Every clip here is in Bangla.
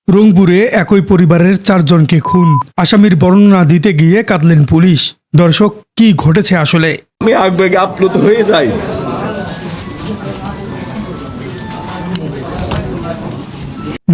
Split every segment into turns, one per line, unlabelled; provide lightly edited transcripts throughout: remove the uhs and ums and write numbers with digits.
রংপুরে একই পরিবারের ৪ জনকে খুন, আসামির বর্ণনা দিতে গিয়ে কাঁদলেন পুলিশ। দর্শক, কি ঘটেছে আসলে?
আমি আবেগে আপ্লুত হয়ে যাই।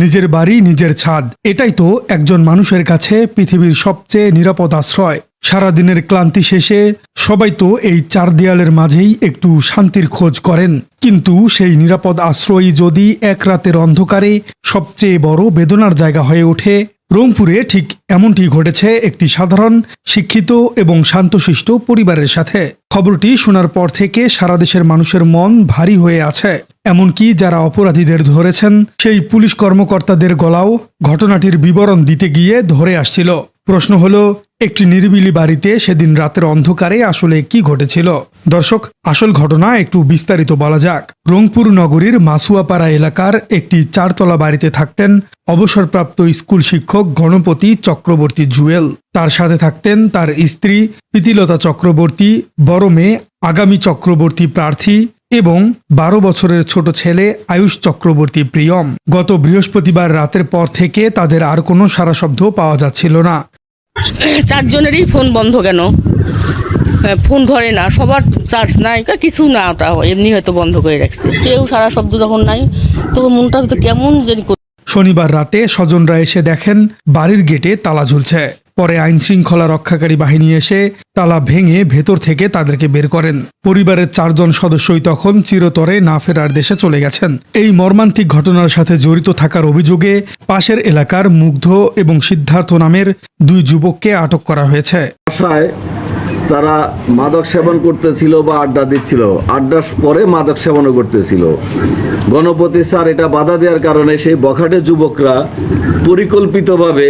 নিজের বাড়ি, নিজের ছাদ, এটাই তো একজন মানুষের কাছে পৃথিবীর সবচেয়ে নিরাপদ আশ্রয়। সারাদিনের ক্লান্তি শেষে সবাই তো এই ৪ দেয়ালের মাঝেই একটু শান্তির খোঁজ করেন, কিন্তু সেই নিরাপদ আশ্রয়ই যদি এক রাতের অন্ধকারে সবচেয়ে বড় বেদনার জায়গা হয়ে ওঠে। রংপুরে ঠিক এমনটি ঘটেছে একটি সাধারণ, শিক্ষিত এবং শান্তশিষ্ট পরিবারের সাথে। খবরটি শোনার পর থেকে সারা দেশের মানুষের মন ভারী হয়ে আছে। এমনকি যারা অপরাধীদের ধরেছেন সেই পুলিশ কর্মকর্তাদের গলাও ঘটনাটির বিবরণ দিতে গিয়ে ধরে আসছিল। প্রশ্ন হলো, একটি নিরিবিলি বাড়িতে সেদিন রাতের অন্ধকারে আসলে কি ঘটেছিল? দর্শক, আসল ঘটনা একটু বিস্তারিত বলা যাক। রংপুর নগরীর মাসুয়াপাড়া এলাকার একটি 4 তলা বাড়িতে থাকতেন অবসরপ্রাপ্ত স্কুল শিক্ষক গণপতি চক্রবর্তী জুয়েল। তার সাথে থাকতেন তার স্ত্রী প্রীতিলতা চক্রবর্তী, বড় মেয়ে আগামী চক্রবর্তী প্রার্থী এবং 12 বছরের ছোট ছেলে আয়ুষ চক্রবর্তী প্রিয়ম। গত বৃহস্পতিবার রাতের পর থেকে তাদের আর কোনো সারা শব্দ পাওয়া যাচ্ছিল না।
4 জনেরই ফোন বন্ধ কেন? ফোন ধরে না, সবার চার্জ নাই, কিছু না, ওটা এমনি হয়তো বন্ধ করে রাখছে। কেউ সারা শব্দ যখন নাই, তখন মনটা হয়তো কেমন জানি।
শনিবার রাতে স্বজনরা এসে দেখেন বাড়ির গেটে তালা ঝুলছে। পরে আইন শৃঙ্খলা রক্ষাকারী বাহিনী এসে তালা ভেঙে ভেতর থেকে তাদেরকে বের করেন। পরিবারের 4 জন সদস্যই তখন চিরতরে না ফেরার দেশে চলে গেছেন। এই মর্মান্তিক ঘটনার সাথে জড়িত থাকার অভিযোগে পাশের এলাকার মুগ্ধ এবং সিদ্ধার্থ নামের 2 যুবককে আটক করা হয়েছে।
বাসায় তারা মাদক সেবন করতেছিল বা আড্ডা দিচ্ছিল, আড্ডার পরে মাদক সেবনও করতেছিল। গণপতি স্যার এটা বাধা দেওয়ার কারণে সেই বখাটে যুবকরা পরিকল্পিতভাবে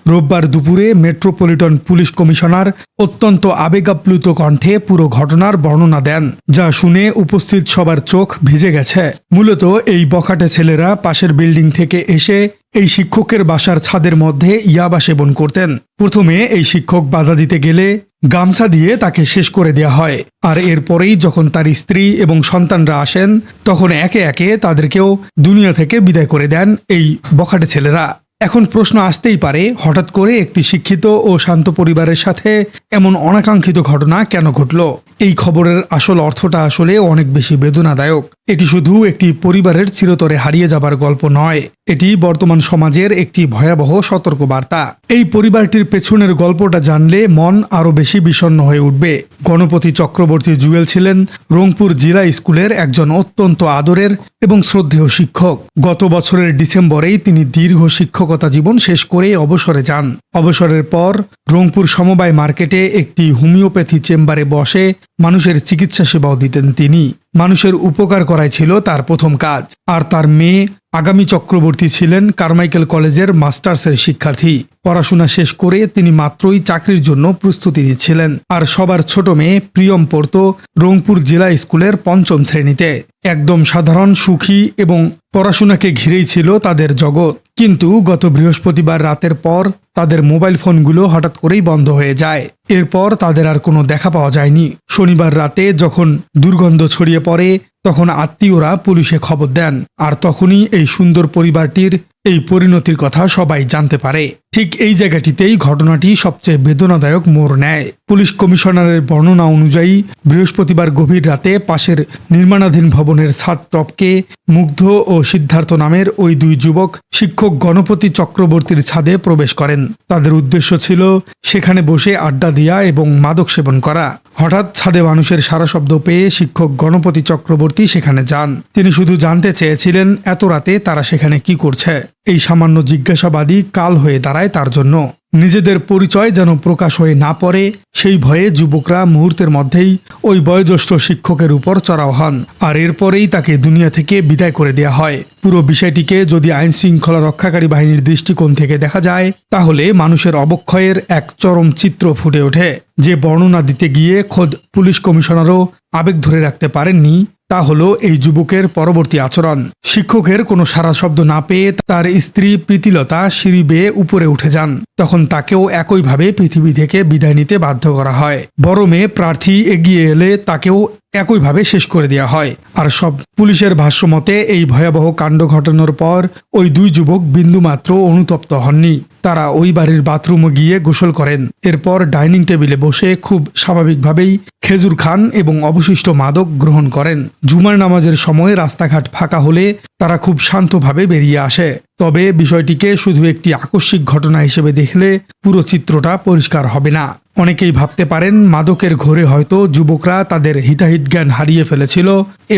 রোববার দুপুরে মেট্রোপলিটন পুলিশ কমিশনার অত্যন্ত আবেগাপ্লুত কণ্ঠে পুরো ঘটনার বর্ণনা দেন, যা শুনে উপস্থিত সবার চোখ ভিজে গেছে। মূলত এই বখাটে ছেলেরা পাশের বিল্ডিং থেকে এসে এই শিক্ষকের বাসার ছাদের মধ্যে ইয়াবা সেবন করতেন। প্রথমে এই শিক্ষক বাধা দিতে গেলে গামছা দিয়ে তাকে শেষ করে দেয়া হয়, আর এরপরেই যখন তার স্ত্রী এবং সন্তানরা আসেন তখন একে একে তাদেরকেও দুনিয়া থেকে বিদায় করে দেন এই বখাটে ছেলেরা। এখন প্রশ্ন আসতেই পারে, হঠাৎ করে একটি শিক্ষিত ও শান্ত পরিবারের সাথে এমন অনাকাঙ্ক্ষিত ঘটনা কেন ঘটল? এই খবরের আসল অর্থটা আসলে অনেক বেশি বেদনাদায়ক। এটি শুধু একটি পরিবারের চিরতরে হারিয়ে যাবার গল্প নয়, এটি বর্তমান সমাজের একটি ভয়াবহ সতর্কবার্তা। এই পরিবারটির পেছনের গল্পটা জানলে মন আরো বেশি বিষণ্ণ হয়ে উঠবে। গণপতি চক্রবর্তী জুয়েল ছিলেন রংপুর জেলা স্কুলের একজন অত্যন্ত আদরের এবং শ্রদ্ধেয় শিক্ষক। গত বছরের ডিসেম্বরেই তিনি দীর্ঘ শিক্ষকতা জীবন শেষ করে অবসরে যান। অবসরের পর রংপুর সমবায় মার্কেটে একটি হোমিওপ্যাথি চেম্বারে বসে মানুষের চিকিৎসা সেবাও দিতেন তিনি। মানুষের উপকার করাই ছিল তার প্রথম কাজ। আর তার মেয়ে আগামী চক্রবর্তী ছিলেন কারমাইকেল কলেজের মাস্টার্সের শিক্ষার্থী। পড়াশোনা শেষ করে তিনি মাত্রই চাকরির জন্য প্রস্তুতি নিচ্ছিলেন। আর সবার ছোট মেয়ে প্রিয়ম পড়ত রংপুর জেলা স্কুলের 5ম শ্রেণীতে। একদম সাধারণ, সুখী এবং পড়াশোনাকে ঘিরেই ছিল তাদের জগৎ। কিন্তু গত বৃহস্পতিবার রাতের পর তাদের মোবাইল ফোনগুলো হঠাৎ করেই বন্ধ হয়ে যায়। এরপর তাদের আর কোনো দেখা পাওয়া যায়নি। শনিবার রাতে যখন দুর্গন্ধ ছড়িয়ে পড়ে তখন আত্মীয়রা পুলিশে খবর দেন, আর তখনই এই সুন্দর পরিবারটির এই পরিণতির কথা সবাই জানতে পারে। ঠিক এই জায়গাটিতেই ঘটনাটি সবচেয়ে বেদনাদায়ক মোড় নেয়। পুলিশ কমিশনারের বর্ণনা অনুযায়ী বৃহস্পতিবার গভীর রাতে পাশের নির্মাণাধীন ভবনের ছাদ টপকে মুগ্ধ ও সিদ্ধার্থ নামের ওই 2 যুবক শিক্ষক গণপতি চক্রবর্তীর ছাদে প্রবেশ করেন। তাদের উদ্দেশ্য ছিল সেখানে বসে আড্ডা দেয়া এবং মাদক সেবন করা। হঠাৎ ছাদে মানুষের সারা শব্দ পেয়ে শিক্ষক গণপতি চক্রবর্তী সেখানে যান। তিনি শুধু জানতে চেয়েছিলেন এত রাতে তারা সেখানে কি করছে। এই সামান্য জিজ্ঞাসাবাদই কাল হয়ে দাঁড়ায় তার জন্য। নিজেদের পরিচয় যেন প্রকাশ হয়ে না পড়ে সেই ভয়ে যুবকরা মুহূর্তের মধ্যেই ওই বয়োজ্যেষ্ঠ শিক্ষকের উপর চড়াও হন, আর এরপরেই তাকে দুনিয়া থেকে বিদায় করে দেয়া হয়। পুরো বিষয়টিকে যদি আইন শৃঙ্খলা রক্ষাকারী বাহিনীর দৃষ্টিকোণ থেকে দেখা যায় তাহলে মানুষের অবক্ষয়ের এক চরম চিত্র ফুটে ওঠে। যে বর্ণনা দিতে গিয়ে খোদ পুলিশ কমিশনারও আবেগ ধরে রাখতে পারেননি তা হলো এই যুবকের পরবর্তী আচরণ। শিক্ষকের কোনো সারা শব্দ না পেয়ে তার স্ত্রী প্রীতিলতা সিঁড়ি বেয়ে উপরে উঠে যান। তখন তাকেও একইভাবে পৃথিবী থেকে বিদায় নিতে বাধ্য করা হয়। বড় মেয়ে প্রার্থী এগিয়ে এলে তাকেও একইভাবে শেষ করে দেওয়া হয়। আর সব পুলিশের ভাষ্যমতে এই ভয়াবহ কাণ্ড ঘটানোর পর ওই দুই যুবক বিন্দুমাত্র অনুতপ্ত হননি। তারা ওই বাড়ির বাথরুমে গিয়ে গোসল করেন। এরপর ডাইনিং টেবিলে বসে খুব স্বাভাবিকভাবেই খেজুর খান এবং অবশিষ্ট মাদক গ্রহণ করেন। জুমার নামাজের সময় রাস্তাঘাট ফাঁকা হলে তারা খুব শান্তভাবে বেরিয়ে আসে। তবে বিষয়টিকে শুধু একটি আকস্মিক ঘটনা হিসেবে দেখলে পুরো চিত্রটা পরিষ্কার হবে না। অনেকেই ভাবতে পারেন মাদকের ঘোরে হয়তো যুবকরা তাদের হিতাহিত জ্ঞান হারিয়ে ফেলেছিল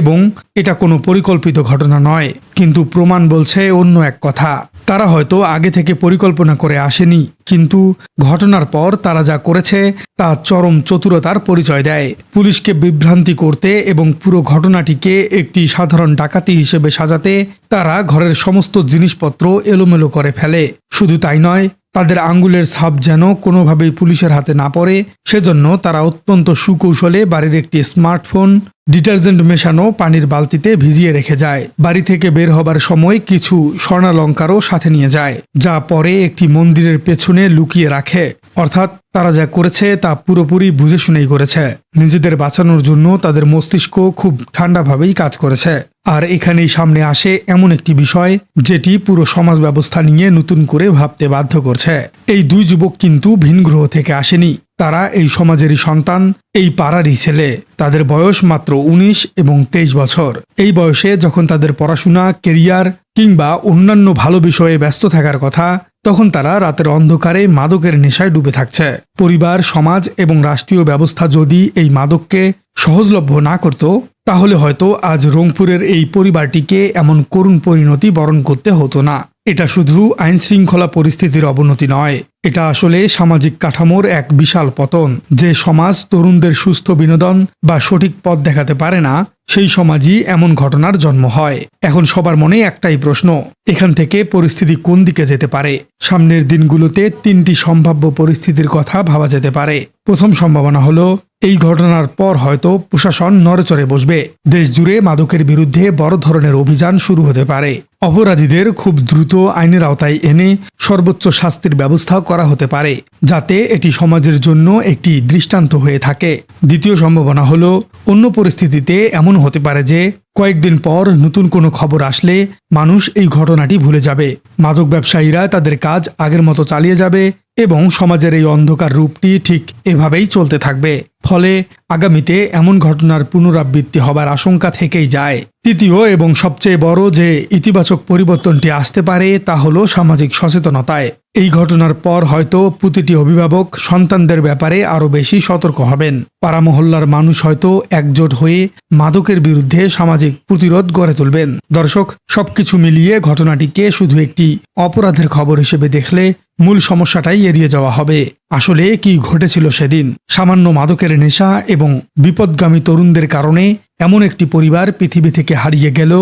এবং এটা কোনো পরিকল্পিত ঘটনা নয়। কিন্তু প্রমাণ বলছে অন্য এক কথা। তারা হয়তো আগে থেকে পরিকল্পনা করে আসেনি, কিন্তু ঘটনার পর তারা যা করেছে তা চরম চতুরতার পরিচয় দেয়। পুলিশকে বিভ্রান্তি করতে এবং পুরো ঘটনাটিকে একটি সাধারণ ডাকাতি হিসেবে সাজাতে তারা ঘরের সমস্ত জিনিসপত্র এলোমেলো করে ফেলে। শুধু তাই নয়, তাদের আঙ্গুলের ছাপ যেন কোনোভাবেই পুলিশের হাতে না পড়ে সেজন্য তারা অত্যন্ত সুকৌশলে বাড়ির একটি স্মার্টফোন ডিটারজেন্ট মেশানো পানির বালতিতে ভিজিয়ে রেখে যায়। বাড়ি থেকে বের হবার সময় কিছু স্বর্ণালঙ্কারও সাথে নিয়ে যায়, যা পরে একটি মন্দিরের পেছনে লুকিয়ে রাখে। অর্থাৎ তারা যা করেছে তা পুরোপুরি বুঝে শুনেই করেছে। নিজেদের বাঁচানোর জন্য তাদের মস্তিষ্ক খুব ঠান্ডাভাবেই কাজ করেছে। আর এখানেই সামনে আসে এমন একটি বিষয় যেটি পুরো সমাজ ব্যবস্থা নিয়ে নতুন করে ভাবতে বাধ্য করছে। এই দুই যুবক কিন্তু ভিন গ্রহ থেকে আসেনি। তারা এই সমাজেরই সন্তান, এই পাড়ারই ছেলে। তাদের বয়স মাত্র 19 এবং 23 বছর। এই বয়সে যখন তাদের পড়াশোনা, কেরিয়ার কিংবা অন্যান্য ভালো বিষয়ে ব্যস্ত থাকার কথা, তখন তারা রাতের অন্ধকারে মাদকের নেশায় ডুবে থাকছে। পরিবার, সমাজ এবং রাষ্ট্রীয় ব্যবস্থা যদি এই মাদককে সহজলভ্য না করত, তাহলে হয়তো আজ রংপুরের এই পরিবারটিকে এমন করুণ পরিণতি বরণ করতে হতো না। এটা শুধু আইন শৃঙ্খলা পরিস্থিতির অবনতি নয়, এটা আসলে সামাজিক কাঠামোর এক বিশাল পতন। যে সমাজ তরুণদের সুস্থ বিনোদন বা সঠিক পথ দেখাতে পারে না, সেই সমাজই এমন ঘটনার জন্ম হয়। এখন সবার মনে একটাই প্রশ্ন, এখান থেকে পরিস্থিতি কোন দিকে যেতে পারে? সামনের দিনগুলোতে 3টি সম্ভাব্য পরিস্থিতির কথা ভাবা যেতে পারে। প্রথম সম্ভাবনা হলো এই ঘটনার পর হয়তো প্রশাসন নড়েচড়ে বসবে। দেশ জুড়ে মাদকের বিরুদ্ধে বড় ধরনের অভিযান শুরু হতে পারে। অপরাধীদের খুব দ্রুত আইনের আওতায় এনে সর্বোচ্চ শাস্তির ব্যবস্থা করা হতে পারে, যাতে এটি সমাজের জন্য একটি দৃষ্টান্ত হয়ে থাকে। দ্বিতীয় সম্ভাবনা হলো অন্য পরিস্থিতিতে এমন হতে পারে যে কয়েকদিন পর নতুন কোনো খবর আসলে মানুষ এই ঘটনাটি ভুলে যাবে। মাদক ব্যবসায়ীরা তাদের কাজ আগের মতো চালিয়ে যাবে এবং সমাজের এই অন্ধকার রূপটি ঠিক এভাবেই চলতে থাকবে। ফলে আগামীতে এমন ঘটনার পুনরাবৃত্তি হবার আশঙ্কা থেকেই যায়। তৃতীয় এবং সবচেয়ে বড় যে ইতিবাচক পরিবর্তনটি আসতে পারে তা হলো সামাজিক সচেতনতায়। এই ঘটনার পর হয়তো প্রতিটি অভিভাবক সন্তানদের ব্যাপারে আরো বেশি সতর্ক হবেন। পাড়া মহল্লার মানুষ হয়তো একজোট হয়ে মাদকের বিরুদ্ধে সামাজিক প্রতিরোধ গড়ে তুলবেন। দর্শক, সবকিছু মিলিয়ে ঘটনাটিকে শুধু একটি অপরাধের খবর হিসেবে দেখলে মূল সমস্যাটাই এড়িয়ে যাওয়া হবে। আসলে কি ঘটেছিল সেদিন? সামান্য মাদকের নেশা এবং বিপদগামী তরুণদের কারণে এমন একটি পরিবার পৃথিবী থেকে হারিয়ে গেল,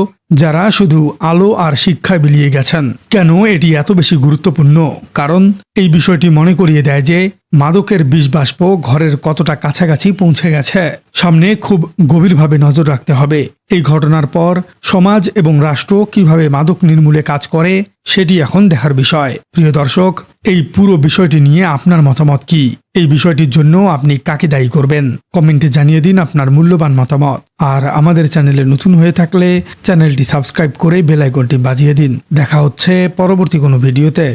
যারা শুধু আলো আর শিক্ষায় বিলিয়ে গেছেন। কেন এটি এত বেশি গুরুত্বপূর্ণ? কারণ এই বিষয়টি মনে করিয়ে দেয় যে মাদকের বিষবাষ্প ঘরের কতটা কাছাকাছি পৌঁছে গেছে। সামনে খুব গভীরভাবে নজর রাখতে হবে। এই ঘটনার পর সমাজ এবং রাষ্ট্র কিভাবে মাদক নির্মূলে কাজ করে সেটি এখন দেখার বিষয়। প্রিয় দর্শক, এই পুরো বিষয়টি নিয়ে আপনার মতামত কি? এই বিষয়টির জন্য আপনি কাকে দায়ী করবেন? কমেন্টে জানিয়ে দিন আপনার মূল্যবান মতামত। আর আমাদের চ্যানেলে নতুন হয়ে থাকলে চ্যানেলটি সাবস্ক্রাইব করে বেল আইকনটি বাজিয়ে দিন। দেখা হচ্ছে পরবর্তী কোনো ভিডিওতে।